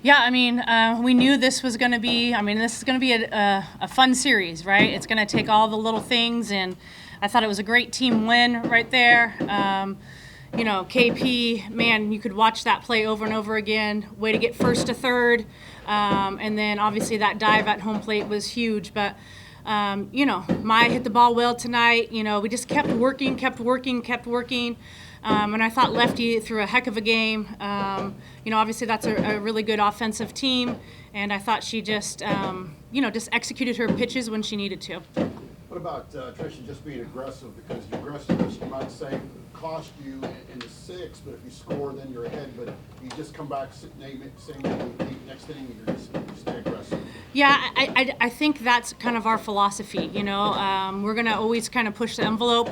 Yeah, I mean, we knew this was going to be, this is going to be a fun series, right? It's going to take all the little things, and I thought it was a great team win right there. KP, man, you could watch that play over and over again. Way to get first to third. And then obviously that dive at home plate was huge. But, Maya hit the ball well tonight. We just kept working. And I thought Lefty threw a heck of a game. Obviously that's a really good offensive team. And I thought she just executed her pitches when she needed to. What about Trisha just being aggressive? Because your aggressiveness, you might say, cost you in the sixth, but if you score, then you're ahead. But you just come back, next inning, you stay aggressive. Yeah, I think that's kind of our philosophy. We're going to always kind of push the envelope.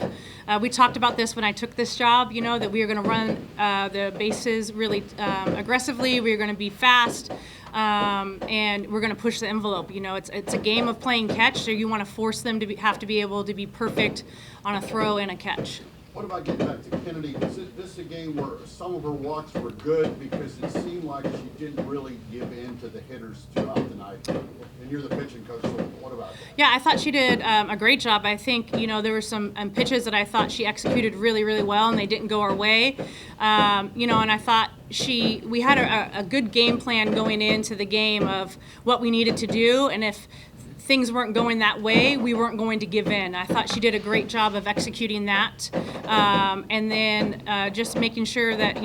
We talked about this when I took this job, that we are going to run the bases really aggressively. We are going to be fast. And we're going to push the envelope. It's a game of playing catch, so you want to force them to have to be able to be perfect on a throw and a catch. What about getting back to Kennedy? Is this a game where some of her walks were good because it seemed like she didn't really give in to the hitters throughout the night? And you're the pitching coach, so what about that? Yeah, I thought she did a great job. I think, there were some pitches that I thought she executed really, really well, and they didn't go our way. And I thought we had a good game plan going into the game of what we needed to do, and if things weren't going that way, we weren't going to give in. I thought she did a great job of executing that. And then just making sure that,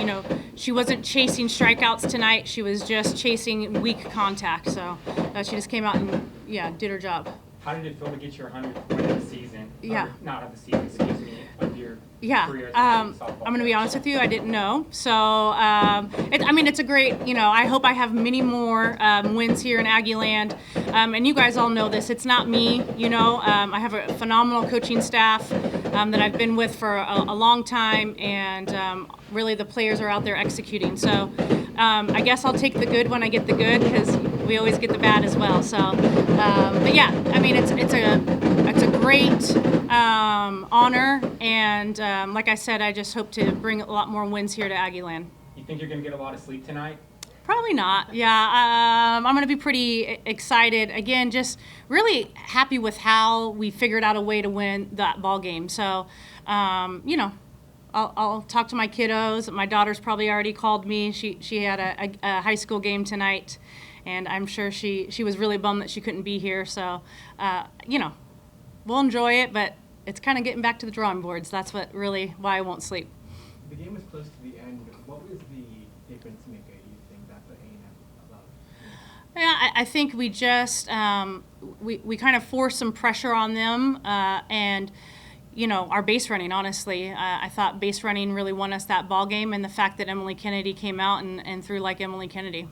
she wasn't chasing strikeouts tonight. She was just chasing weak contact. So she just came out and, did her job. How did it feel to get your 100th win of the season? Yeah. Or not of the season, excuse me, of your career as a softball I'm going to be honest with you, I didn't know. So, it's a great, I hope I have many more wins here in Aggie Land. And you guys all know this. It's not me, I have a phenomenal coaching staff that I've been with for a long time. And really the players are out there executing. So I guess I'll take the good when I get the good, because we always get the bad as well. So, it's a great honor, and like I said, I just hope to bring a lot more wins here to Aggieland. You think you're going to get a lot of sleep tonight? Probably not. Yeah, I'm going to be pretty excited. Again, just really happy with how we figured out a way to win that ball game. So, I'll talk to my kiddos. My daughter's probably already called me. She had a high school game tonight, and I'm sure she was really bummed that she couldn't be here. So, we'll enjoy it, but it's kind of getting back to the drawing boards. That's why I won't sleep. The game was close to the end. What was the difference maker you think that the A&M allowed? Yeah, I think we just we kind of forced some pressure on them, and our base running. Honestly, I thought base running really won us that ball game, and the fact that Emily Kennedy came out and threw like Emily Kennedy.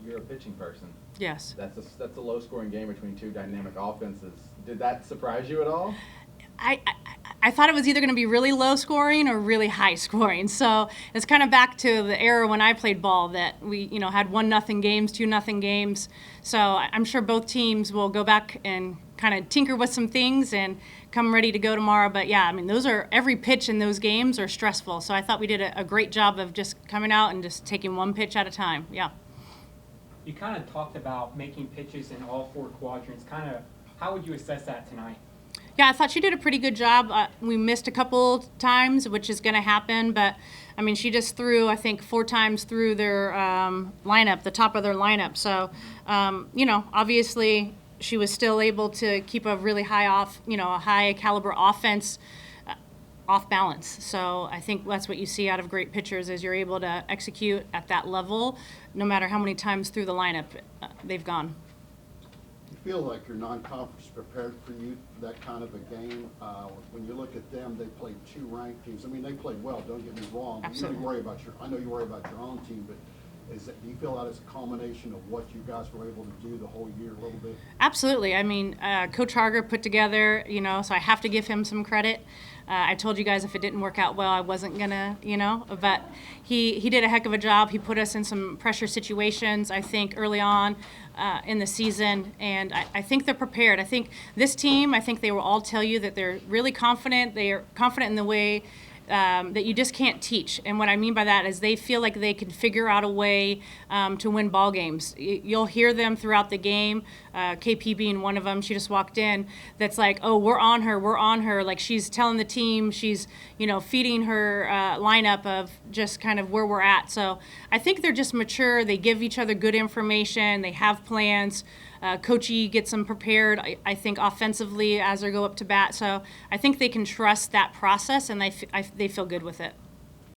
You're a pitching person. Yes. That's a low-scoring game between two dynamic offenses. Did that surprise you at all? I thought it was either going to be really low scoring or really high scoring. So it's kind of back to the era when I played ball that we, had 1-0 games, 2-0 games. So I'm sure both teams will go back and kind of tinker with some things and come ready to go tomorrow. But yeah, every pitch in those games are stressful. So I thought we did a great job of just coming out and just taking one pitch at a time. Yeah. You kind of talked about making pitches in all four quadrants. How would you assess that tonight? Yeah, I thought she did a pretty good job. We missed a couple times, which is going to happen, but she just threw, I think, 4 times through their lineup, the top of their lineup. So, obviously she was still able to keep a really high caliber offense off balance. So I think that's what you see out of great pitchers is you're able to execute at that level, no matter how many times through the lineup they've gone. You feel like your non-conference prepared for you for that kind of a game? When you look at them, they played 2 ranked teams. They played well, don't get me wrong. Absolutely. I know you worry about your own team, but do you feel that is a culmination of what you guys were able to do the whole year a little bit? Absolutely. Coach Harger put together, so I have to give him some credit. I told you guys if it didn't work out well, I wasn't gonna, but he did a heck of a job. He put us in some pressure situations, I think, early on in the season, and I think they're prepared. I think this team, they will all tell you that they're really confident. They are confident in the way that you just can't teach. And what I mean by that is they feel like they can figure out a way to win ball games. You'll hear them throughout the game. KP being one of them, she just walked in. That's like, oh, we're on her. Like she's telling the team, she's feeding her lineup of just kind of where we're at. So I think they're just mature. They give each other good information. They have plans. Coachy gets them prepared, I think, offensively as they go up to bat. So I think they can trust that process, and they feel good with it.